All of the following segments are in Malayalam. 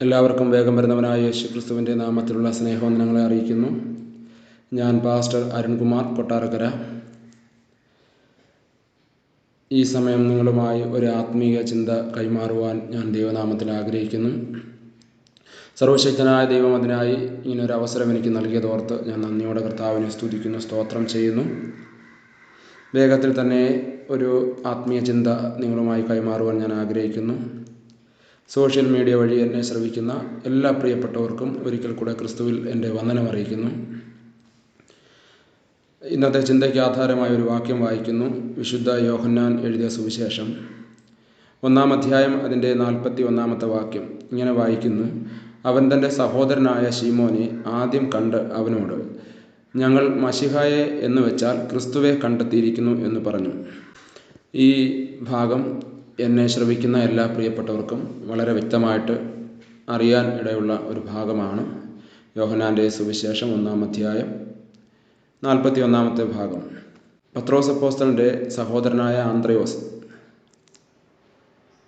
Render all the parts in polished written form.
എല്ലാവർക്കും വേഗം വരുന്നവനായ യേശുക്രിസ്തുവിൻ്റെ നാമത്തിലുള്ള സ്നേഹവന്ദനങ്ങളെ അറിയിക്കുന്നു. ഞാൻ പാസ്റ്റർ അരുൺകുമാർ കൊട്ടാരക്കര. ഈ സമയം നിങ്ങളുമായി ഒരു ആത്മീയ ചിന്ത കൈമാറുവാൻ ഞാൻ ദൈവനാമത്തിൽ ആഗ്രഹിക്കുന്നു. സർവശക്തനായ ദൈവം അതിനായി ഇങ്ങനൊരു അവസരം എനിക്ക് നൽകിയതോർത്ത് ഞാൻ നന്ദിയോടെ കർത്താവിനെ സ്തുതിക്കുന്നു, സ്തോത്രം ചെയ്യുന്നു. വേഗത്തിൽ തന്നെ ഒരു ആത്മീയ ചിന്ത നിങ്ങളുമായി കൈമാറുവാൻ ഞാൻ ആഗ്രഹിക്കുന്നു. സോഷ്യൽ മീഡിയ വഴി എന്നെ ശ്രവിക്കുന്ന എല്ലാ പ്രിയപ്പെട്ടവർക്കും ഒരിക്കൽ കൂടെ ക്രിസ്തുവിൽ എൻ്റെ വന്ദനം അറിയിക്കുന്നു. ഇന്നത്തെ ചിന്തയ്ക്ക് ആധാരമായ ഒരു വാക്യം വായിക്കുന്നു. വിശുദ്ധ യോഹന്നാൻ എഴുതിയ സുവിശേഷം 1-ാം അധ്യായം അതിൻ്റെ 41-ാമത്തെ വാക്യം ഇങ്ങനെ വായിക്കുന്നു: അവൻ തൻ്റെ സഹോദരനായ ശീമോനെ ആദ്യം കണ്ട് അവനോട്, ഞങ്ങൾ മശിഹായെ എന്ന് വെച്ചാൽ ക്രിസ്തുവെ കണ്ടെത്തിയിരിക്കുന്നു എന്ന് പറഞ്ഞു. ഈ ഭാഗം എന്നെ ശ്രവിക്കുന്ന എല്ലാ പ്രിയപ്പെട്ടവർക്കും വളരെ വ്യക്തമായിട്ട് അറിയാൻ ഇടയുള്ള ഒരു ഭാഗമാണ്. യോഹന്നാൻ്റെ സുവിശേഷം 1-ാം അധ്യായം 41-ാമത്തെ ഭാഗം. പത്രോസ് അപ്പോസ്തലൻ്റെ സഹോദരനായ ആന്ത്രയോസ്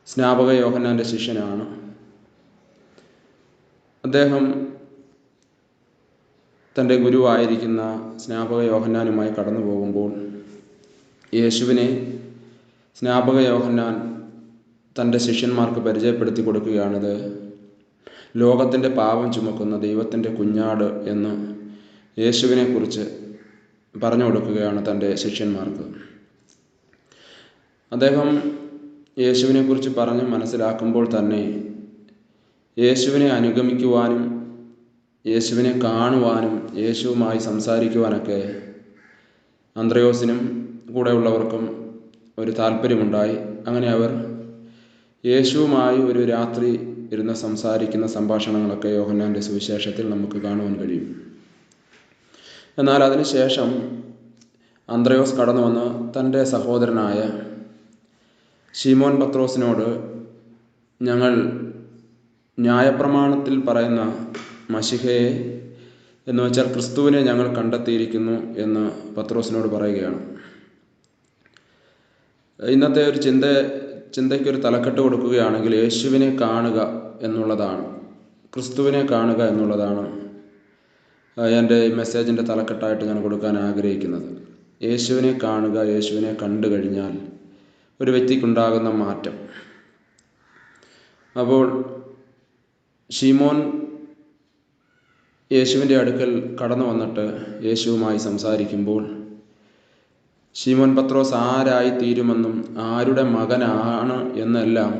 സ്നാപക യോഹന്നാൻ്റെ ശിഷ്യനാണ്. അദ്ദേഹം തൻ്റെ ഗുരുവായിരിക്കുന്ന സ്നാപക യോഹന്നാനുമായി കടന്നു പോകുമ്പോൾ യേശുവിനെ സ്നാപക യോഹന്നാൻ തൻ്റെ ശിഷ്യന്മാർക്ക് പരിചയപ്പെടുത്തി കൊടുക്കുകയാണിത് ലോകത്തിൻ്റെ പാപം ചുമക്കുന്ന ദൈവത്തിൻ്റെ കുഞ്ഞാട് എന്ന് യേശുവിനെക്കുറിച്ച് പറഞ്ഞു കൊടുക്കുകയാണ് തൻ്റെ ശിഷ്യന്മാർക്ക്. അദ്ദേഹം യേശുവിനെക്കുറിച്ച് പറഞ്ഞ് മനസ്സിലാക്കുമ്പോൾ തന്നെ യേശുവിനെ അനുഗമിക്കുവാനും യേശുവിനെ കാണുവാനും യേശുവുമായി സംസാരിക്കുവാനൊക്കെ അന്ത്രയോസിനും കൂടെയുള്ളവർക്കും ഒരു താല്പര്യമുണ്ടായി. അങ്ങനെ അവർ യേശുവുമായി ഒരു രാത്രി ഇരുന്ന് സംസാരിക്കുന്ന സംഭാഷണങ്ങളൊക്കെ യോഹന്നാൻ്റെ സുവിശേഷത്തിൽ നമുക്ക് കാണുവാൻ കഴിയും. എന്നാൽ അതിനുശേഷം അന്ത്രയോസ് കടന്നു വന്ന് തൻ്റെ സഹോദരനായ ശീമോൻ പത്രോസിനോട്, ഞങ്ങൾ ന്യായപ്രമാണത്തിൽ പറയുന്ന മശിഹയെ എന്ന് വെച്ചാൽ ക്രിസ്തുവിനെ ഞങ്ങൾ കണ്ടെത്തിയിരിക്കുന്നു എന്ന് പത്രോസിനോട് പറയുകയാണ്. ഇന്നത്തെ ഒരു ചിന്തയ്ക്കൊരു തലക്കെട്ട് കൊടുക്കുകയാണെങ്കിൽ യേശുവിനെ കാണുക എന്നുള്ളതാണ്, ക്രിസ്തുവിനെ കാണുക എന്നുള്ളതാണ് എൻ്റെ മെസ്സേജിൻ്റെ തലക്കെട്ടായിട്ട് ഞാൻ കൊടുക്കാൻ ആഗ്രഹിക്കുന്നത്. യേശുവിനെ കാണുക, യേശുവിനെ കണ്ടു കഴിഞ്ഞാൽ ഒരു വ്യക്തിക്കുണ്ടാകുന്ന മാറ്റം. അപ്പോൾ ശീമോൻ യേശുവിൻ്റെ അടുക്കൽ കടന്നു വന്നിട്ട് യേശുവുമായി സംസാരിക്കുമ്പോൾ ശീമോൻ പത്രോസ് ആരായി തീരുമെന്നും ആരുടെ മകനാണ് എന്നെല്ലാം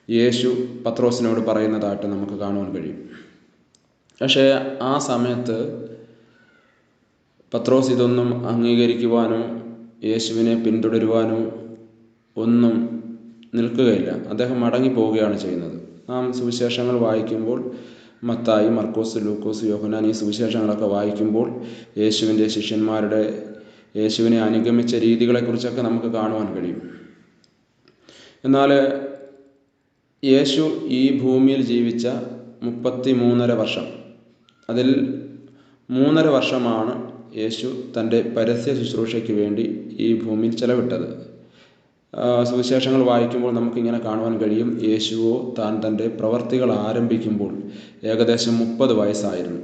യേശു പത്രോസിനോട് പറയുന്നതായിട്ട് നമുക്ക് കാണുവാൻ കഴിയും. പക്ഷേ ആ സമയത്ത് പത്രോസ് ഇതൊന്നും അംഗീകരിക്കുവാനോ യേശുവിനെ പിന്തുടരുവാനോ ഒന്നും നിൽക്കുകയില്ല. അദ്ദേഹം മടങ്ങിപ്പോവുകയാണ് ചെയ്യുന്നത്. നാം സുവിശേഷങ്ങൾ വായിക്കുമ്പോൾ മത്തായി, മർക്കോസ്, ലൂക്കോസ്, യോഹന്നാൻ ഈ സുവിശേഷങ്ങളൊക്കെ വായിക്കുമ്പോൾ യേശുവിൻ്റെ ശിഷ്യന്മാരുടെ യേശുവിനെ അനുഗമിച്ച രീതികളെക്കുറിച്ചൊക്കെ നമുക്ക് കാണുവാൻ കഴിയും. എന്നാൽ യേശു ഈ ഭൂമിയിൽ ജീവിച്ച 33.5 വർഷം, അതിൽ 3.5 വർഷമാണ് യേശു തൻ്റെ പരസ്യ ശുശ്രൂഷയ്ക്ക് വേണ്ടി ഈ ഭൂമിയിൽ ചെലവിട്ടത്. സുവിശേഷങ്ങൾ വായിക്കുമ്പോൾ നമുക്കിങ്ങനെ കാണുവാൻ കഴിയും, യേശുവോ താൻ തൻ്റെ പ്രവർത്തികൾ ആരംഭിക്കുമ്പോൾ ഏകദേശം 30 വയസ്സായിരുന്നു.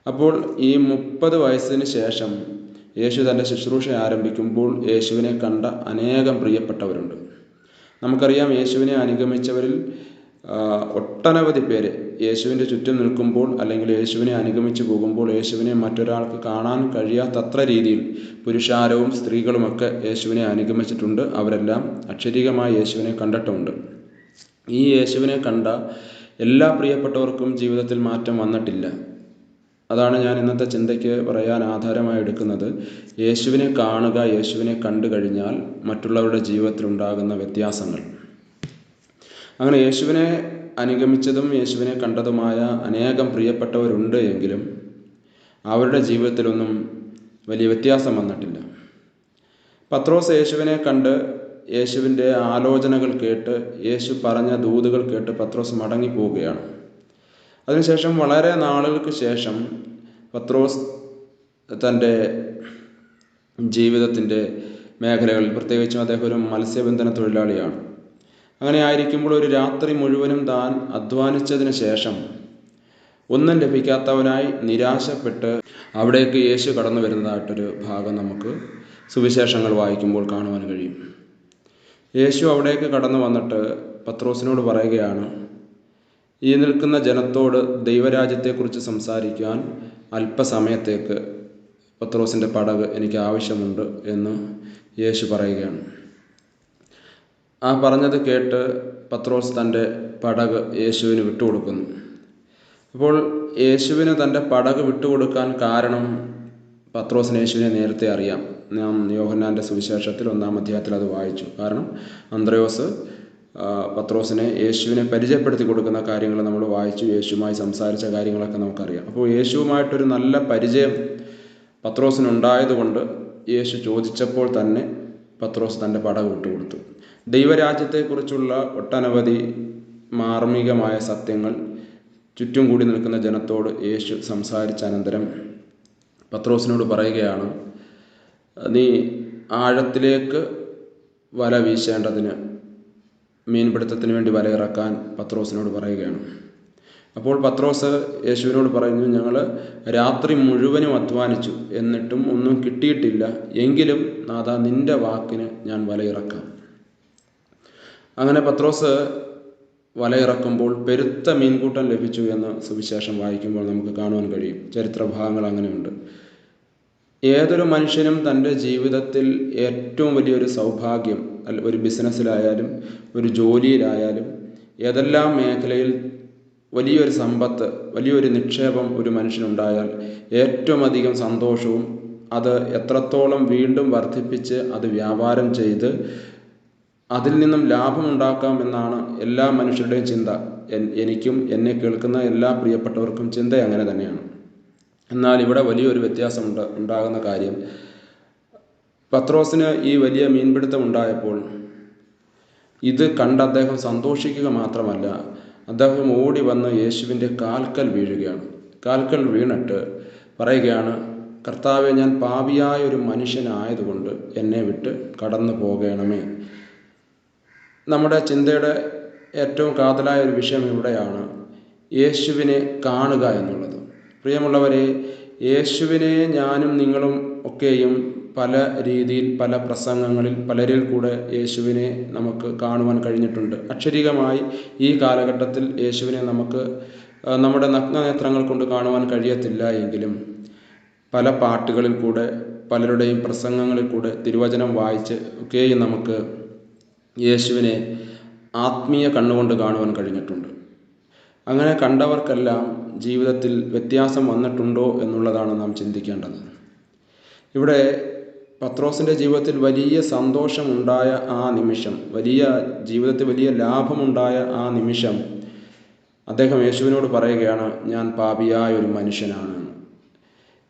അപ്പോൾ ഈ 30 വയസ്സിന് ശേഷം യേശു തൻ്റെ ശുശ്രൂഷ ആരംഭിക്കുമ്പോൾ യേശുവിനെ കണ്ട അനേകം പ്രിയപ്പെട്ടവരുണ്ട്. നമുക്കറിയാം, യേശുവിനെ അനുഗമിച്ചവരിൽ ഒട്ടനവധി പേര് യേശുവിൻ്റെ ചുറ്റും നിൽക്കുമ്പോൾ അല്ലെങ്കിൽ യേശുവിനെ അനുഗമിച്ചു പോകുമ്പോൾ യേശുവിനെ മറ്റൊരാൾക്ക് കാണാൻ കഴിയാത്തത്ര രീതിയിൽ പുരുഷാരവും സ്ത്രീകളുമൊക്കെ യേശുവിനെ അനുഗമിച്ചിട്ടുണ്ട്. അവരെല്ലാം അക്ഷരീകമായി യേശുവിനെ കണ്ടിട്ടുമുണ്ട്. ഈ യേശുവിനെ കണ്ട എല്ലാ പ്രിയപ്പെട്ടവർക്കും ജീവിതത്തിൽ മാറ്റം വന്നിട്ടില്ല. അതാണ് ഞാൻ ഇന്നത്തെ ചിന്തയ്ക്ക് പറയാൻ ആധാരമായി എടുക്കുന്നത്. യേശുവിനെ കാണുക, യേശുവിനെ കണ്ടു കഴിഞ്ഞാൽ മറ്റുള്ളവരുടെ ജീവിതത്തിലുണ്ടാകുന്ന വ്യത്യാസങ്ങൾ. അങ്ങനെ യേശുവിനെ അനുഗമിച്ചതും യേശുവിനെ കണ്ടതുമായ അനേകം പ്രിയപ്പെട്ടവരുണ്ട് എങ്കിലും അവരുടെ ജീവിതത്തിലൊന്നും വലിയ വ്യത്യാസം വന്നിട്ടില്ല. പത്രോസ് യേശുവിനെ കണ്ട് യേശുവിൻ്റെ ആലോചനകൾ കേട്ട്, യേശു പറഞ്ഞ ദൂതുകൾ കേട്ട് പത്രോസ് മടങ്ങിപ്പോവുകയാണ്. അതിനുശേഷം വളരെ നാളുകൾക്ക് ശേഷം പത്രോസ് തൻ്റെ ജീവിതത്തിൻ്റെ മേഖലകളിൽ, പ്രത്യേകിച്ചും അദ്ദേഹം ഒരു മത്സ്യബന്ധന തൊഴിലാളിയാണ്, അങ്ങനെ ആയിരിക്കുമ്പോൾ ഒരു രാത്രി മുഴുവനും താൻ അധ്വാനിച്ചതിന് ശേഷം ഒന്നും ലഭിക്കാത്തവനായി നിരാശപ്പെട്ട് അവിടേക്ക് യേശു കടന്നു വരുന്നതായിട്ടൊരു ഭാഗം നമുക്ക് സുവിശേഷങ്ങൾ വായിക്കുമ്പോൾ കാണുവാൻ കഴിയും. യേശു അവിടേക്ക് കടന്നു വന്നിട്ട് പത്രോസിനോട് പറയുകയാണ്, ഈ നിൽക്കുന്ന ജനത്തോട് ദൈവരാജ്യത്തെക്കുറിച്ച് സംസാരിക്കാൻ അല്പസമയത്തേക്ക് പത്രോസിൻ്റെ പടക് എനിക്ക് ആവശ്യമുണ്ട് എന്ന് യേശു പറയുകയാണ്. ആ പറഞ്ഞത് കേട്ട് പത്രോസ് തൻ്റെ പടക് യേശുവിന് വിട്ടുകൊടുക്കുന്നു. അപ്പോൾ യേശുവിന് തൻ്റെ പടക് വിട്ടുകൊടുക്കാൻ കാരണം പത്രോസിന് യേശുവിനെ നേരത്തെ അറിയാം. നാം യോഹന്നാൻ്റെ സുവിശേഷത്തിൽ 1-ാം അധ്യായത്തിൽ അത് വായിച്ചു. കാരണം അന്ത്രയോസ് പത്രോസിനെ യേശുവിനെ പരിചയപ്പെടുത്തി കൊടുക്കുന്ന കാര്യങ്ങൾ നമ്മൾ വായിച്ചു. യേശുവുമായി സംസാരിച്ച കാര്യങ്ങളൊക്കെ നമുക്കറിയാം. അപ്പോൾ യേശുവുമായിട്ടൊരു നല്ല പരിചയം പത്രോസിനുണ്ടായതുകൊണ്ട് യേശു ചോദിച്ചപ്പോൾ തന്നെ പത്രോസ് തൻ്റെ പടക് വിട്ടുകൊടുത്തു. ദൈവരാജ്യത്തെക്കുറിച്ചുള്ള ഒട്ടനവധി മാർമികമായ സത്യങ്ങൾ ചുറ്റും കൂടി നിൽക്കുന്ന ജനത്തോട് യേശു സംസാരിച്ച അനന്തരം പത്രോസിനോട് പറയുകയാണ്, നീ ആഴത്തിലേക്ക് വല വീശേണ്ടതിന്, മീൻപിടുത്തത്തിന് വേണ്ടി വലയിറക്കാൻ പത്രോസിനോട് പറയുകയാണ്. അപ്പോൾ പത്രോസ് യേശുവിനോട് പറയുന്നു, ഞങ്ങൾ രാത്രി മുഴുവനും അധ്വാനിച്ചു, എന്നിട്ടും ഒന്നും കിട്ടിയിട്ടില്ല. എങ്കിലും നാഥാ, നിൻ്റെ വാക്കിന് ഞാൻ വലയിറക്കാം. അങ്ങനെ പത്രോസ് വലയിറക്കുമ്പോൾ പെരുത്ത മീൻകൂട്ടം ലഭിച്ചു എന്ന് സുവിശേഷം വായിക്കുമ്പോൾ നമുക്ക് കാണുവാൻ കഴിയും. ചരിത്രഭാഗങ്ങൾ അങ്ങനെയുണ്ട്. ഏതൊരു മനുഷ്യനും തൻ്റെ ജീവിതത്തിൽ ഏറ്റവും വലിയൊരു സൗഭാഗ്യം, ഒരു ബിസിനസ്സിലായാലും ഒരു ജോലിയിലായാലും ഏതെല്ലാം മേഖലയിൽ വലിയൊരു സമ്പത്ത്, വലിയൊരു നിക്ഷേപം ഒരു മനുഷ്യനുണ്ടായാൽ ഏറ്റവും അധികം സന്തോഷവും അത് എത്രത്തോളം വീണ്ടും വർദ്ധിപ്പിച്ച് അത് വ്യാപാരം ചെയ്ത് അതിൽ നിന്നും ലാഭമുണ്ടാക്കാം എന്നാണ് എല്ലാ മനുഷ്യരുടെയും ചിന്ത. എനിക്കും എന്നെ കേൾക്കുന്ന എല്ലാ പ്രിയപ്പെട്ടവർക്കും ചിന്ത അങ്ങനെ തന്നെയാണ്. എന്നാൽ ഇവിടെ വലിയൊരു വ്യത്യാസം ഉണ്ടാകുന്ന കാര്യം, പത്രോസിന് ഈ വലിയ മീൻപിടുത്തം ഉണ്ടായപ്പോൾ ഇത് കണ്ട് അദ്ദേഹം സന്തോഷിക്കുക മാത്രമല്ല, അദ്ദേഹം ഓടി വന്ന് യേശുവിൻ്റെ കാൽക്കൽ വീഴുകയാണ്. കാൽക്കൽ വീണിട്ട് പറയുകയാണ്, കർത്താവെ, ഞാൻ പാപിയായ ഒരു മനുഷ്യനായതുകൊണ്ട് എന്നെ വിട്ട് കടന്നു പോകണമേ. നമ്മുടെ ചിന്തയുടെ ഏറ്റവും കാതലായ ഒരു വിഷയം ഇവിടെയാണ്, യേശുവിനെ കാണുക എന്നുള്ളത്. പ്രിയമുള്ളവരെ, യേശുവിനെ ഞാനും നിങ്ങളും ഒക്കെയും പല രീതിയിൽ, പല പ്രസംഗങ്ങളിൽ, പലരിൽ കൂടെ യേശുവിനെ നമുക്ക് കാണുവാൻ കഴിഞ്ഞിട്ടുണ്ട്. അക്ഷരികമായി ഈ കാലഘട്ടത്തിൽ യേശുവിനെ നമുക്ക് നമ്മുടെ നഗ്നനേത്രങ്ങൾ കൊണ്ട് കാണുവാൻ കഴിയത്തില്ല എങ്കിലും പല പാട്ടുകളിൽ കൂടെ, പലരുടെയും പ്രസംഗങ്ങളിൽ കൂടെ, തിരുവചനം വായിച്ച് ഒക്കെയും നമുക്ക് യേശുവിനെ ആത്മീയ കണ്ണുകൊണ്ട് കാണുവാൻ കഴിഞ്ഞിട്ടുണ്ട്. അങ്ങനെ കണ്ടവർക്കെല്ലാം ജീവിതത്തിൽ വ്യത്യാസം വന്നിട്ടുണ്ടോ എന്നുള്ളതാണ് നാം ചിന്തിക്കേണ്ടത്. ഇവിടെ പത്രോസിൻ്റെ ജീവിതത്തിൽ വലിയ സന്തോഷമുണ്ടായ ആ നിമിഷം, ജീവിതത്തിൽ വലിയ ലാഭമുണ്ടായ ആ നിമിഷം അദ്ദേഹം യേശുവിനോട് പറയുകയാണ്, ഞാൻ പാപിയായ ഒരു മനുഷ്യനാണ്.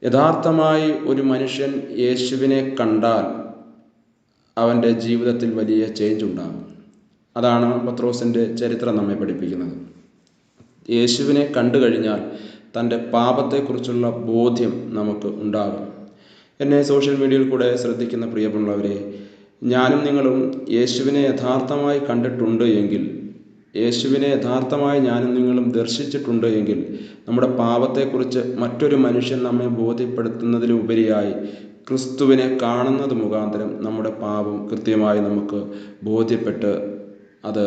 യഥാർത്ഥമായി ഒരു മനുഷ്യൻ യേശുവിനെ കണ്ടാൽ അവൻ്റെ ജീവിതത്തിൽ വലിയ ചേഞ്ച് ഉണ്ടാകും. അതാണ് പത്രോസിൻ്റെ ചരിത്രം നമ്മെ പഠിപ്പിക്കുന്നത്. യേശുവിനെ കണ്ടു കഴിഞ്ഞാൽ തൻ്റെ പാപത്തെക്കുറിച്ചുള്ള ബോധ്യം നമുക്ക് ഉണ്ടാകും. എന്നെ സോഷ്യൽ മീഡിയയിൽ കൂടെ ശ്രദ്ധിക്കുന്ന പ്രിയമുള്ളവരെ, ഞാനും നിങ്ങളും യേശുവിനെ യഥാർത്ഥമായി കണ്ടിട്ടുണ്ട് എങ്കിൽ, യേശുവിനെ യഥാർത്ഥമായി ഞാനും നിങ്ങളും ദർശിച്ചിട്ടുണ്ട് എങ്കിൽ, നമ്മുടെ പാപത്തെക്കുറിച്ച് മറ്റൊരു മനുഷ്യൻ നമ്മെ ബോധ്യപ്പെടുത്തുന്നതിലുപരിയായി ക്രിസ്തുവിനെ കാണുന്നത് മുഖാന്തരം നമ്മുടെ പാപം കൃത്യമായി നമുക്ക് ബോധ്യപ്പെട്ട് അത്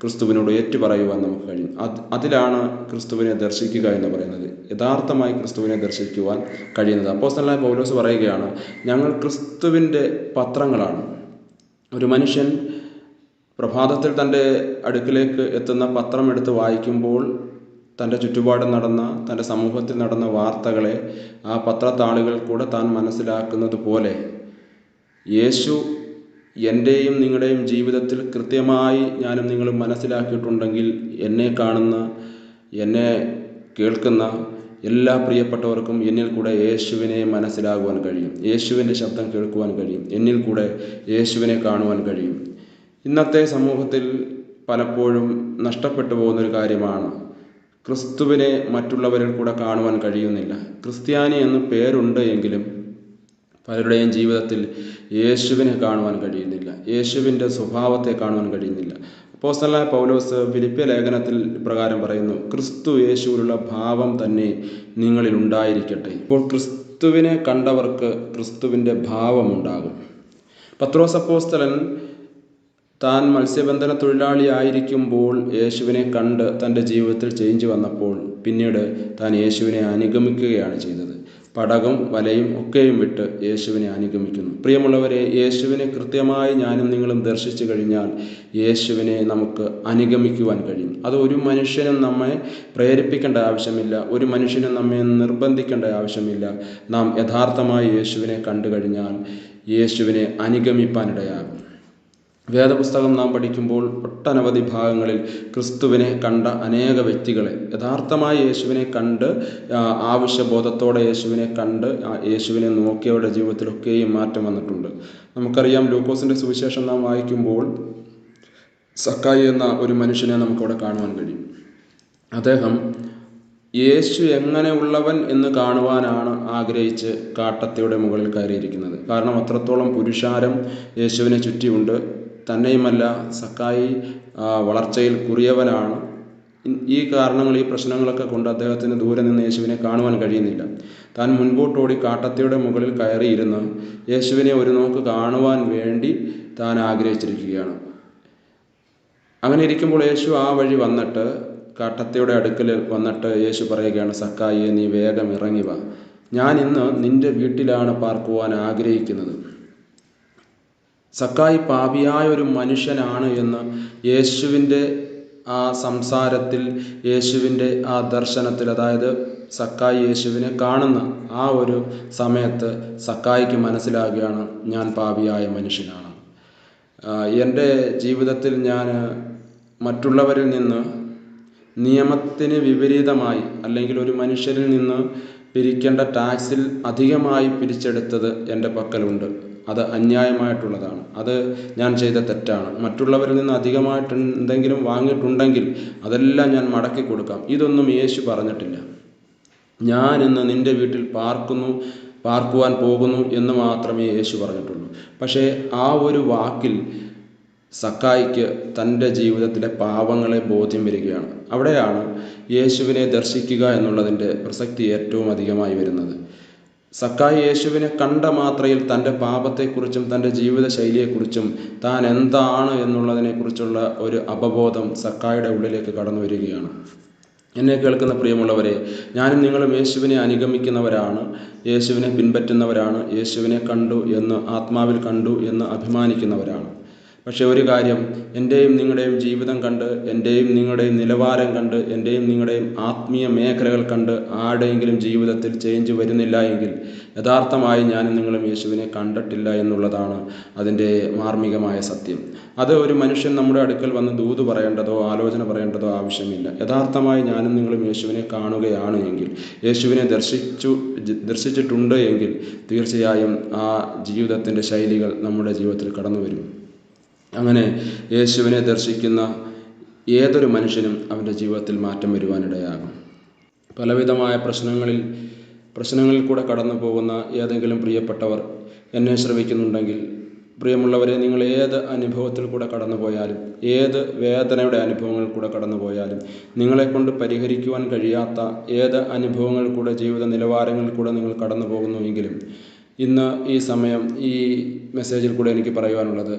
ക്രിസ്തുവിനോട് ഏറ്റുപറയുവാൻ നമുക്ക് കഴിയും. അതിലാണ് ക്രിസ്തുവിനെ ദർശിക്കുക എന്ന് പറയുന്നത്, യഥാർത്ഥമായി ക്രിസ്തുവിനെ ദർശിക്കുവാൻ കഴിയുന്നത്. അപ്പോസ്തലനായ പൗലോസ് പറയുകയാണ്, ഞങ്ങൾ ക്രിസ്തുവിൻ്റെ പത്രങ്ങളാണ്. ഒരു മനുഷ്യൻ പ്രഭാതത്തിൽ തൻ്റെ അടുക്കിലേക്ക് എത്തുന്ന പത്രം എടുത്ത് വായിക്കുമ്പോൾ തൻ്റെ ചുറ്റുപാടും നടന്ന, തൻ്റെ സമൂഹത്തിൽ നടന്ന വാർത്തകളെ ആ പത്രത്താളുകൾ കൂടെ താൻ മനസ്സിലാക്കുന്നത് പോലെ യേശു എൻ്റെയും നിങ്ങളുടെയും ജീവിതത്തിൽ കൃത്യമായി ഞാനും നിങ്ങളും മനസ്സിലാക്കിയിട്ടുണ്ടെങ്കിൽ എന്നെ കാണുന്ന, എന്നെ കേൾക്കുന്ന എല്ലാ പ്രിയപ്പെട്ടവർക്കും എന്നിൽ കൂടെ യേശുവിനെ മനസ്സിലാകുവാൻ കഴിയും, യേശുവിൻ്റെ ശബ്ദം കേൾക്കുവാൻ കഴിയും, എന്നിൽ കൂടെ യേശുവിനെ കാണുവാൻ കഴിയും. ഇന്നത്തെ സമൂഹത്തിൽ പലപ്പോഴും നഷ്ടപ്പെട്ടു പോകുന്നൊരു കാര്യമാണ്, ക്രിസ്തുവിനെ മറ്റുള്ളവരിൽ കൂടെ കാണുവാൻ കഴിയുന്നില്ല. ക്രിസ്ത്യാനി എന്ന് പേരുണ്ട് എങ്കിലും പലരുടെയും ജീവിതത്തിൽ യേശുവിനെ കാണുവാൻ കഴിയുന്നില്ല, യേശുവിൻ്റെ സ്വഭാവത്തെ കാണുവാൻ കഴിയുന്നില്ല. അപ്പോസ്തലനായ പൗലോസ് ഫിലിപ്പിയ ലേഖനത്തിൽ പ്രകാരം പറയുന്നു, ക്രിസ്തു യേശുവിലുള്ള ഭാവം തന്നെ നിങ്ങളിൽ ഉണ്ടായിരിക്കട്ടെ. ഇപ്പോൾ ക്രിസ്തുവിനെ കണ്ടവർക്ക് ക്രിസ്തുവിൻ്റെ ഭാവമുണ്ടാകും. പത്രോസ് അപ്പോസ്തലൻ താൻ മത്സ്യബന്ധന തൊഴിലാളിയായിരിക്കുമ്പോൾ യേശുവിനെ കണ്ട് തൻ്റെ ജീവിതത്തിൽ ചേഞ്ച് വന്നപ്പോൾ പിന്നീട് താൻ യേശുവിനെ അനുഗമിക്കുകയാണ് ചെയ്തത്. പടകും വലയും ഒക്കെയും വിട്ട് യേശുവിനെ അനുഗമിക്കുന്നു. പ്രിയമുള്ളവരെ, യേശുവിനെ കൃത്യമായി ഞാനും നിങ്ങളും ദർശിച്ചു കഴിഞ്ഞാൽ യേശുവിനെ നമുക്ക് അനുഗമിക്കുവാൻ കഴിയും. അത് ഒരു മനുഷ്യനും നമ്മെ പ്രേരിപ്പിക്കേണ്ട ആവശ്യമില്ല, ഒരു മനുഷ്യനും നമ്മെ നിർബന്ധിക്കേണ്ട ആവശ്യമില്ല. നാം യഥാർത്ഥമായി യേശുവിനെ കണ്ടു കഴിഞ്ഞാൽ യേശുവിനെ അനുഗമിപ്പാനിടയാകും. വേദപുസ്തകം നാം പഠിക്കുമ്പോൾ ഒട്ടനവധി ഭാഗങ്ങളിൽ ക്രിസ്തുവിനെ കണ്ട അനേക വ്യക്തികളെ, യഥാർത്ഥമായി യേശുവിനെ കണ്ട് ആവശ്യബോധത്തോടെ യേശുവിനെ കണ്ട് യേശുവിനെ നോക്കിയവരുടെ ജീവിതത്തിലൊക്കെയും മാറ്റം വന്നിട്ടുണ്ട്. നമുക്കറിയാം, ലൂക്കോസിൻ്റെ സുവിശേഷം നാം വായിക്കുമ്പോൾ സക്കായി എന്ന ഒരു മനുഷ്യനെ നമുക്കവിടെ കാണുവാൻ കഴിയും. അദ്ദേഹം യേശു എങ്ങനെ ഉള്ളവൻ എന്ന് കാണുവാനാണ് ആഗ്രഹിച്ച് കാട്ടത്തിയുടെ മുകളിൽ കയറിയിരിക്കുന്നത്. കാരണം അത്രത്തോളം പുരുഷാരം യേശുവിനെ ചുറ്റിയുണ്ട്. തന്നെയുമല്ല, സക്കായി വളർച്ചയിൽ കുറിയവനാണ്. ഈ കാരണങ്ങൾ, ഈ പ്രശ്നങ്ങളൊക്കെ കൊണ്ട് അദ്ദേഹത്തിന് ദൂരെ നിന്ന് യേശുവിനെ കാണുവാൻ കഴിയുന്നില്ല. താൻ മുൻപോട്ടോടി കാട്ടത്തിയുടെ മുകളിൽ കയറിയിരുന്ന് യേശുവിനെ ഒരു നോക്ക് കാണുവാൻ വേണ്ടി താൻ ആഗ്രഹിച്ചിരിക്കുകയാണ്. അങ്ങനെ ഇരിക്കുമ്പോൾ യേശു ആ വഴി വന്നിട്ട് കാട്ടത്തിയുടെ അടുക്കൽ വന്നിട്ട് യേശു പറയുകയാണ്, സക്കായിയെ, നീ വേഗം ഇറങ്ങി വാ, ഞാൻ ഇന്ന് നിന്റെ വീട്ടിലാണ് പാർക്കുവാൻ ആഗ്രഹിക്കുന്നത്. സക്കായി പാപിയായ ഒരു മനുഷ്യനാണ് എന്ന് യേശുവിൻ്റെ ആ സംസാരത്തിൽ, യേശുവിൻ്റെ ആ ദർശനത്തിൽ, അതായത് സക്കായി യേശുവിനെ കാണുന്ന ആ ഒരു സമയത്ത് സക്കായിക്ക് മനസ്സിലാകുകയാണ്, ഞാൻ പാപിയായ മനുഷ്യനാണ്. എൻ്റെ ജീവിതത്തിൽ ഞാൻ മറ്റുള്ളവരിൽ നിന്ന് നിയമത്തിന് വിപരീതമായി, അല്ലെങ്കിൽ ഒരു മനുഷ്യരിൽ നിന്ന് പിരിക്കേണ്ട ടാക്സിൽ അധികമായി പിരിച്ചെടുത്തത് എൻ്റെ പക്കലുണ്ട്. അത് അന്യായമായിട്ടുള്ളതാണ്. അത് ഞാൻ ചെയ്ത തെറ്റാണ്. മറ്റുള്ളവരിൽ നിന്ന് അധികമായിട്ട് എന്തെങ്കിലും വാങ്ങിയിട്ടുണ്ടെങ്കിൽ അതെല്ലാം ഞാൻ മടക്കി കൊടുക്കാം. ഇതൊന്നും യേശു പറഞ്ഞിട്ടില്ല. ഞാൻ ഇന്ന് നിൻ്റെ വീട്ടിൽ പാർക്കുവാൻ പോകുന്നു എന്ന് മാത്രമേ യേശു പറഞ്ഞിട്ടുള്ളൂ. പക്ഷേ ആ ഒരു വാക്കിൽ സക്കായിക്ക് തൻ്റെ ജീവിതത്തിലെ പാപങ്ങളെ ബോധ്യം വരികയാണ്. അവിടെയാണ് യേശുവിനെ ദർശിക്കുക എന്നുള്ളതിൻ്റെ പ്രസക്തി ഏറ്റവും അധികമായി വരുന്നത്. സക്കായി യേശുവിനെ കണ്ട മാത്രയിൽ തൻ്റെ പാപത്തെക്കുറിച്ചും തൻ്റെ ജീവിത ശൈലിയെക്കുറിച്ചും താൻ എന്താണ് എന്നുള്ളതിനെക്കുറിച്ചുള്ള ഒരു അവബോധം സക്കായിയുടെ ഉള്ളിലേക്ക് കടന്നു വരികയാണ്. എന്നെ കേൾക്കുന്ന പ്രിയമുള്ളവരെ, ഞാനും നിങ്ങളും യേശുവിനെ അനുഗമിക്കുന്നവരാണ്, യേശുവിനെ പിൻപറ്റുന്നവരാണ്, യേശുവിനെ കണ്ടു എന്ന്, ആത്മാവിൽ കണ്ടു എന്ന് അഭിമാനിക്കുന്നവരാണ്. പക്ഷേ ഒരു കാര്യം, എൻ്റെയും നിങ്ങളുടെയും ജീവിതം കണ്ട്, എൻ്റെയും നിങ്ങളുടെയും നിലവാരം കണ്ട്, എൻ്റെയും നിങ്ങളുടെയും ആത്മീയ മേഖലകൾ കണ്ട് ആരുടെയെങ്കിലും ജീവിതത്തിൽ ചേഞ്ച് വരുന്നില്ല എങ്കിൽ യഥാർത്ഥമായി ഞാനും നിങ്ങളും യേശുവിനെ കണ്ടിട്ടില്ല എന്നുള്ളതാണ് അതിൻ്റെ മാർമികമായ സത്യം. അത് ഒരു മനുഷ്യൻ നമ്മുടെ അടുക്കൽ വന്ന് ദൂത് പറയേണ്ടതോ ആലോചന പറയേണ്ടതോ ആവശ്യമില്ല. യഥാർത്ഥമായി ഞാനും നിങ്ങളും യേശുവിനെ കാണുകയാണ് എങ്കിൽ, യേശുവിനെ ദർശിച്ചിട്ടുണ്ട് എങ്കിൽ തീർച്ചയായും ആ ജീവിതത്തിൻ്റെ ശൈലികൾ നമ്മുടെ ജീവിതത്തിൽ കടന്നു വരും. അങ്ങനെ യേശുവിനെ ദർശിക്കുന്ന ഏതൊരു മനുഷ്യനും അവൻ്റെ ജീവിതത്തിൽ മാറ്റം വരുവാനിടയാകും. പലവിധമായ പ്രശ്നങ്ങളിൽ കൂടെ കടന്നു പോകുന്ന ഏതെങ്കിലും പ്രിയപ്പെട്ടവർ എന്നെ ശ്രവിക്കുന്നുണ്ടെങ്കിൽ, പ്രിയമുള്ളവരെ, നിങ്ങൾ ഏത് അനുഭവത്തിൽ കൂടെ കടന്നു പോയാലും, ഏത് വേദനയുടെ അനുഭവങ്ങളിൽ കൂടെ കടന്നു പോയാലും, നിങ്ങളെക്കൊണ്ട് പരിഹരിക്കുവാൻ കഴിയാത്ത ഏത് അനുഭവങ്ങളിൽ കൂടെ, ജീവിത നിലവാരങ്ങളിൽ കൂടെ നിങ്ങൾ കടന്നു പോകുന്നുവെങ്കിലും, ഇന്ന് ഈ സമയം ഈ മെസ്സേജിൽ കൂടെ എനിക്ക് പറയുവാനുള്ളത്,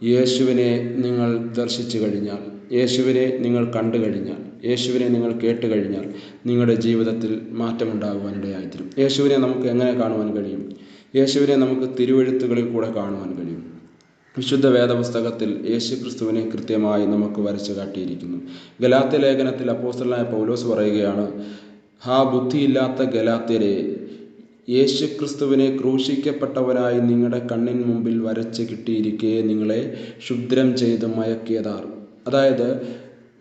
യേശുവിനെ നിങ്ങൾ ദർശിച്ചു കഴിഞ്ഞാൽ, യേശുവിനെ നിങ്ങൾ കണ്ടു കഴിഞ്ഞാൽ, യേശുവിനെ നിങ്ങൾ കേട്ട് കഴിഞ്ഞാൽ നിങ്ങളുടെ ജീവിതത്തിൽ മാറ്റമുണ്ടാകുവാനിടയായിത്തീരും. യേശുവിനെ നമുക്ക് എങ്ങനെ കാണുവാൻ കഴിയും? യേശുവിനെ നമുക്ക് തിരുവെഴുത്തുകളിൽ കൂടെ കാണുവാൻ കഴിയും. വിശുദ്ധ വേദപുസ്തകത്തിൽ യേശു ക്രിസ്തുവിനെ കൃത്യമായി നമുക്ക് വരച്ചു കാട്ടിയിരിക്കുന്നു. ഗലാത്യ ലേഖനത്തിൽ അപ്പോസ്തലനായ പൗലോസ് പറയുകയാണ്, ഹാ ബുദ്ധിയില്ലാത്ത ഗലാത്യരെ, യേശു ക്രിസ്തുവിനെ ക്രൂശിക്കപ്പെട്ടവനായി നിങ്ങളുടെ കണ്ണിൻ മുമ്പിൽ വരച്ച് കിട്ടിയിരിക്കെ നിങ്ങളെ ക്ഷുദ്രം ചെയ്ത് മയക്കിയതാർ. അതായത്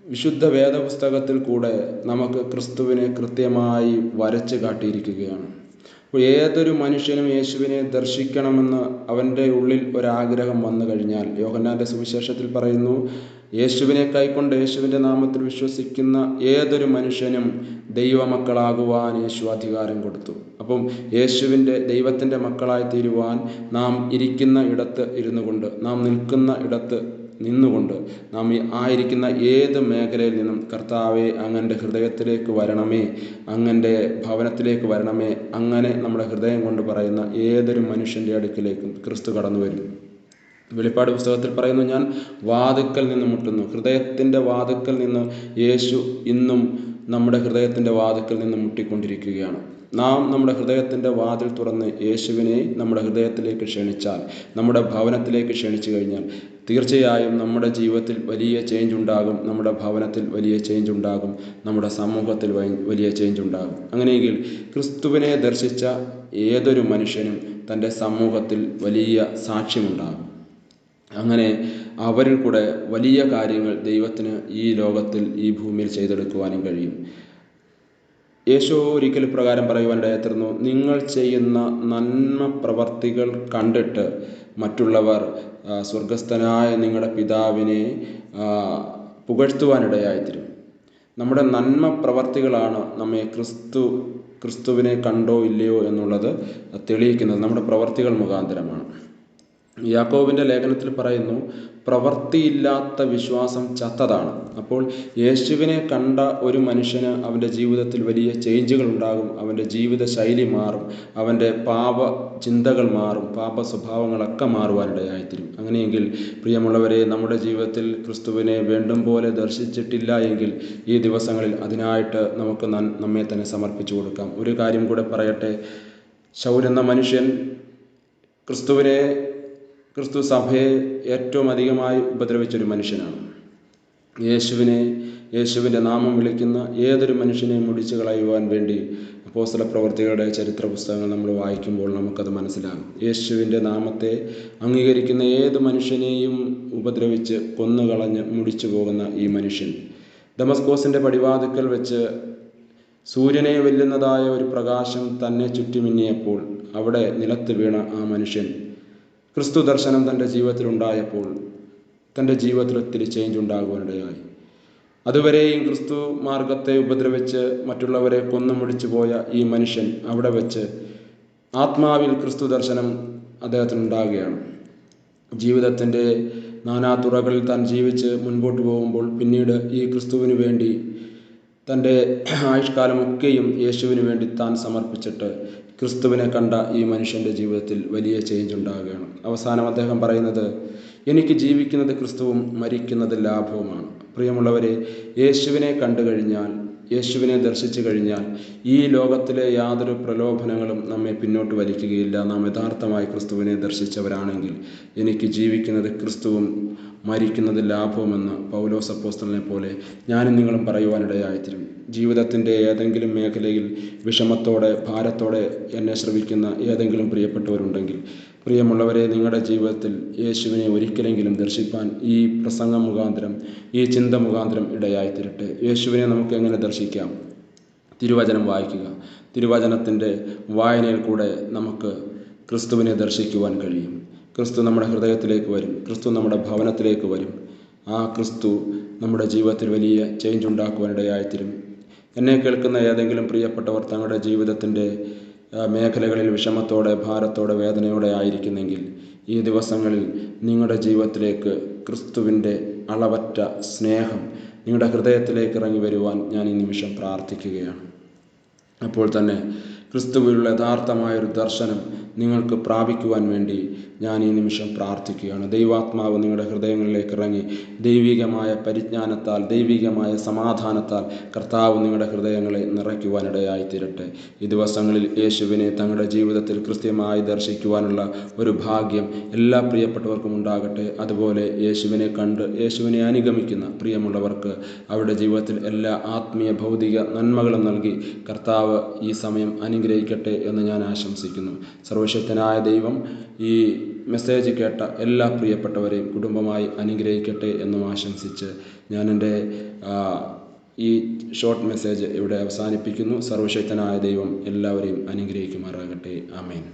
വിശുദ്ധ വേദപുസ്തകത്തിൽ കൂടെ നമുക്ക് ക്രിസ്തുവിനെ കൃത്യമായി വരച്ച് കാട്ടിയിരിക്കുകയാണ്. ഏതൊരു മനുഷ്യനും യേശുവിനെ ദർശിക്കണമെന്ന് അവൻ്റെ ഉള്ളിൽ ഒരാഗ്രഹം വന്നു കഴിഞ്ഞാൽ, യോഹന്നാൻ്റെ സുവിശേഷത്തിൽ പറയുന്നു, യേശുവിനെ കൈക്കൊണ്ട് യേശുവിൻ്റെ നാമത്തിൽ വിശ്വസിക്കുന്ന ഏതൊരു മനുഷ്യനും ദൈവമക്കളാകുവാൻ യേശു അധികാരം കൊടുത്തു. അപ്പം ദൈവത്തിൻ്റെ മക്കളായി തീരുവാൻ നാം ഇരിക്കുന്ന ഇടത്ത് ഇരുന്നു കൊണ്ട്, നാം നിൽക്കുന്ന ഇടത്ത് നിന്നുകൊണ്ട് നാം ഈ ആയിരിക്കുന്ന ഏത് മേഖലയിൽ നിന്നും കർത്താവെ അങ്ങൻ്റെ ഹൃദയത്തിലേക്ക് വരണമേ, അങ്ങൻ്റെ ഭവനത്തിലേക്ക് വരണമേ, അങ്ങനെ നമ്മുടെ ഹൃദയം കൊണ്ട് പറയുന്ന ഏതൊരു മനുഷ്യൻ്റെ അടുക്കിലേക്കും ക്രിസ്തു കടന്നു വരും. വെളിപ്പാട് പുസ്തകത്തിൽ പറയുന്നു, ഞാൻ വാതിൽക്കൽ നിന്ന് മുട്ടുന്നു. ഹൃദയത്തിൻ്റെ വാതിൽക്കൽ നിന്ന് യേശു ഇന്നും നമ്മുടെ ഹൃദയത്തിൻ്റെ വാതിൽക്കൽ നിന്ന് മുട്ടിക്കൊണ്ടിരിക്കുകയാണ്. നാം നമ്മുടെ ഹൃദയത്തിൻ്റെ വാതിൽ തുറന്ന് യേശുവിനെ നമ്മുടെ ഹൃദയത്തിലേക്ക് ക്ഷണിച്ചാൽ, നമ്മുടെ ഭവനത്തിലേക്ക് ക്ഷണിച്ചു കഴിഞ്ഞാൽ തീർച്ചയായും നമ്മുടെ ജീവിതത്തിൽ വലിയ ചേഞ്ച് ഉണ്ടാകും, നമ്മുടെ ഭവനത്തിൽ വലിയ ചേഞ്ച് ഉണ്ടാകും, നമ്മുടെ സമൂഹത്തിൽ വലിയ ചേഞ്ച് ഉണ്ടാകും. അങ്ങനെയെങ്കിൽ ക്രിസ്തുവിനെ ദർശിച്ച ഏതൊരു മനുഷ്യനും തൻ്റെ സമൂഹത്തിൽ വലിയ സാക്ഷ്യമുണ്ടാകും. അങ്ങനെ അവരിൽ കൂടെ വലിയ കാര്യങ്ങൾ ദൈവത്തിന് ഈ ലോകത്തിൽ, ഈ ഭൂമിയിൽ ചെയ്തെടുക്കുവാനും കഴിയും. യേശു ഒരിക്കൽ പ്രകാരം പറയുവാനിടയായിത്തീർന്നു, നിങ്ങൾ ചെയ്യുന്ന നന്മ പ്രവർത്തികൾ കണ്ടിട്ട് മറ്റുള്ളവർ സ്വർഗസ്ഥനായ നിങ്ങളുടെ പിതാവിനെ പുകഴ്ത്തുവാനിടയായിത്തീരും. നമ്മുടെ നന്മ പ്രവർത്തികളാണ് നമ്മെ ക്രിസ്തുവിനെ കണ്ടോ ഇല്ലയോ എന്നുള്ളത് തെളിയിക്കുന്നത്. നമ്മുടെ പ്രവർത്തികൾ മുഖാന്തരമാണ്. യാക്കോബിൻ്റെ ലേഖനത്തിൽ പറയുന്നു, പ്രവൃത്തിയില്ലാത്ത വിശ്വാസം ചത്തതാണ്. അപ്പോൾ യേശുവിനെ കണ്ട ഒരു മനുഷ്യന് അവൻ്റെ ജീവിതത്തിൽ വലിയ ചേഞ്ചുകൾ ഉണ്ടാകും, അവൻ്റെ ജീവിത ശൈലി മാറും, അവൻ്റെ പാപ ചിന്തകൾ മാറും, പാപ സ്വഭാവങ്ങളൊക്കെ മാറുവാനിടയായിത്തീരും. അങ്ങനെയെങ്കിൽ പ്രിയമുള്ളവരെ, നമ്മുടെ ജീവിതത്തിൽ ക്രിസ്തുവിനെ വേണ്ടും പോലെ ദർശിച്ചിട്ടില്ല എങ്കിൽ ഈ ദിവസങ്ങളിൽ അതിനായിട്ട് നമുക്ക് നമ്മെ തന്നെ സമർപ്പിച്ചു കൊടുക്കാം. ഒരു കാര്യം കൂടെ പറയട്ടെ. ശൗൽ എന്ന മനുഷ്യൻ ക്രിസ്തു സഭയെ ഏറ്റവും അധികമായി ഉപദ്രവിച്ചൊരു മനുഷ്യനാണ്. യേശുവിൻ്റെ നാമം വിളിക്കുന്ന ഏതൊരു മനുഷ്യനെയും മുടിച്ചു കളയുവാൻ വേണ്ടി അപ്പോസ്തല പ്രവർത്തികളുടെ ചരിത്ര പുസ്തകങ്ങൾ നമ്മൾ വായിക്കുമ്പോൾ നമുക്കത് മനസ്സിലാകും. യേശുവിൻ്റെ നാമത്തെ അംഗീകരിക്കുന്ന ഏത് മനുഷ്യനെയും ഉപദ്രവിച്ച് കൊന്നുകളഞ്ഞ് മുടിച്ചു പോകുന്ന ഈ മനുഷ്യൻ ദമസ്കോസിൻ്റെ പടിവാതിക്കൽ വെച്ച് സൂര്യനെ വെല്ലുന്നതായ ഒരു പ്രകാശം തന്നെ ചുറ്റുമിന്നിയപ്പോൾ അവിടെ നിലത്ത് വീണ ആ മനുഷ്യൻ ക്രിസ്തു ദർശനം തൻ്റെ ജീവിതത്തിൽ ഉണ്ടായപ്പോൾ തൻ്റെ ജീവിതത്തിൽ ഒത്തിരി ചേഞ്ച് ഉണ്ടാകുവാനിടയായി. അതുവരെയും ക്രിസ്തു മാർഗത്തെ ഉപദ്രവിച്ച് മറ്റുള്ളവരെ കൊന്നുമുടിച്ചു പോയ ഈ മനുഷ്യൻ അവിടെ വെച്ച് ആത്മാവിൽ ക്രിസ്തു ദർശനം അദ്ദേഹത്തിനുണ്ടാകുകയാണ്. ജീവിതത്തിൻ്റെ നാനാതുറകളിൽ താൻ ജീവിച്ച് മുൻപോട്ട് പോകുമ്പോൾ പിന്നീട് ഈ ക്രിസ്തുവിന് വേണ്ടി തൻ്റെ ആയുഷ്കാലമൊക്കെയും യേശുവിന് വേണ്ടി താൻ സമർപ്പിച്ചിട്ട് ക്രിസ്തുവിനെ കണ്ട ഈ മനുഷ്യൻ്റെ ജീവിതത്തിൽ വലിയ ചേഞ്ച് ഉണ്ടാകുകയാണ്. അവസാനം അദ്ദേഹം പറയുന്നത്, എനിക്ക് ജീവിക്കുന്നത് ക്രിസ്തുവും മരിക്കുന്നത് ലാഭവുമാണ്. പ്രിയമുള്ളവരെ, യേശുവിനെ കണ്ടു കഴിഞ്ഞാൽ, യേശുവിനെ ദർശിച്ചു കഴിഞ്ഞാൽ ഈ ലോകത്തിലെ യാതൊരു പ്രലോഭനങ്ങളും നമ്മെ പിന്നോട്ട് വലിക്കുകയില്ല. നാം യഥാർത്ഥമായി ക്രിസ്തുവിനെ ദർശിച്ചവരാണെങ്കിൽ എനിക്ക് ജീവിക്കുന്നത് ക്രിസ്തുവും മരിക്കുന്നത് ലാഭവുമെന്ന് പൗലോസ് അപ്പോസ്തലനെ പോലെ ഞാനും നിങ്ങളും പറയുവാനിടയായിത്തീരും. ജീവിതത്തിൻ്റെ ഏതെങ്കിലും മേഖലയിൽ വിഷമത്തോടെ ഭാരത്തോടെ എന്നെ ശ്രവിക്കുന്ന ഏതെങ്കിലും പ്രിയപ്പെട്ടവരുണ്ടെങ്കിൽ, പ്രിയമുള്ളവരെ, നിങ്ങളുടെ ജീവിതത്തിൽ യേശുവിനെ ഒരിക്കലെങ്കിലും ദർശിപ്പാൻ ഈ പ്രസംഗം മുഖാന്തരം, ഈ ചിന്ത മുഖാന്തരം ഇടയായിത്തീരട്ടെ. യേശുവിനെ നമുക്ക് എങ്ങനെ ദർശിക്കാം? തിരുവചനം വായിക്കുക. തിരുവചനത്തിൻ്റെ വായനയിൽ കൂടെ നമുക്ക് ക്രിസ്തുവിനെ ദർശിക്കുവാൻ കഴിയും. ക്രിസ്തു നമ്മുടെ ഹൃദയത്തിലേക്ക് വരും, ക്രിസ്തു നമ്മുടെ ഭവനത്തിലേക്ക് വരും. ആ ക്രിസ്തു നമ്മുടെ ജീവിതത്തിൽ വലിയ ചേഞ്ച് ഉണ്ടാക്കുവാനിടയായിത്തീരും. എന്നെ കേൾക്കുന്ന ഏതെങ്കിലും പ്രിയപ്പെട്ടവർ തങ്ങളുടെ ജീവിതത്തിൻ്റെ മേഖലകളിൽ വിഷമത്തോടെ ഭാരത്തോടെ വേദനയോടെ ആയിരിക്കുന്നെങ്കിൽ ഈ ദിവസങ്ങളിൽ നിങ്ങളുടെ ജീവിതത്തിലേക്ക് ക്രിസ്തുവിൻ്റെ അളവറ്റ സ്നേഹം നിങ്ങളുടെ ഹൃദയത്തിലേക്ക് ഇറങ്ങി വരുവാൻ ഞാൻ ഈ നിമിഷം പ്രാർത്ഥിക്കുകയാണ്. അപ്പോൾ തന്നെ ക്രിസ്തുവിലുള്ള യഥാർത്ഥമായൊരു ദർശനം നിങ്ങൾക്ക് പ്രാപിക്കുവാൻ വേണ്ടി ഞാൻ ഈ നിമിഷം പ്രാർത്ഥിക്കുകയാണ്. ദൈവാത്മാവ് നിങ്ങളുടെ ഹൃദയങ്ങളിലേക്ക് ഇറങ്ങി ദൈവികമായ പരിജ്ഞാനത്താൽ, ദൈവികമായ സമാധാനത്താൽ കർത്താവ് നിങ്ങളുടെ ഹൃദയങ്ങളെ നിറയ്ക്കുവാനിടയായി തീരട്ടെ. ഈ ദിവസങ്ങളിൽ യേശുവിനെ തങ്ങളുടെ ജീവിതത്തിൽ കൃത്യമായി ദർശിക്കുവാനുള്ള ഒരു ഭാഗ്യം എല്ലാ പ്രിയപ്പെട്ടവർക്കും ഉണ്ടാകട്ടെ. അതുപോലെ യേശുവിനെ കണ്ട് യേശുവിനെ അനുഗമിക്കുന്ന പ്രിയമുള്ളവർക്ക് അവരുടെ ജീവിതത്തിൽ എല്ലാ ആത്മീയ ഭൗതിക നന്മകളും നൽകി കർത്താവ് ഈ സമയം അനുഗ്രഹിക്കട്ടെ എന്ന് ഞാൻ ആശംസിക്കുന്നു. സർവശക്തനായ ദൈവം ഈ മെസ്സേജ് കേട്ട എല്ലാ പ്രിയപ്പെട്ടവരെയും കുടുംബമായി അനുഗ്രഹിക്കട്ടെ എന്നും ആശംസിച്ച് ഞാൻ എൻ്റെ ഈ ഷോർട്ട് മെസ്സേജ് ഇവിടെ അവസാനിപ്പിക്കുന്നു. സർവശക്തനായ ദൈവം എല്ലാവരെയും അനുഗ്രഹിക്കുമാറാകട്ടെ. ആമേൻ.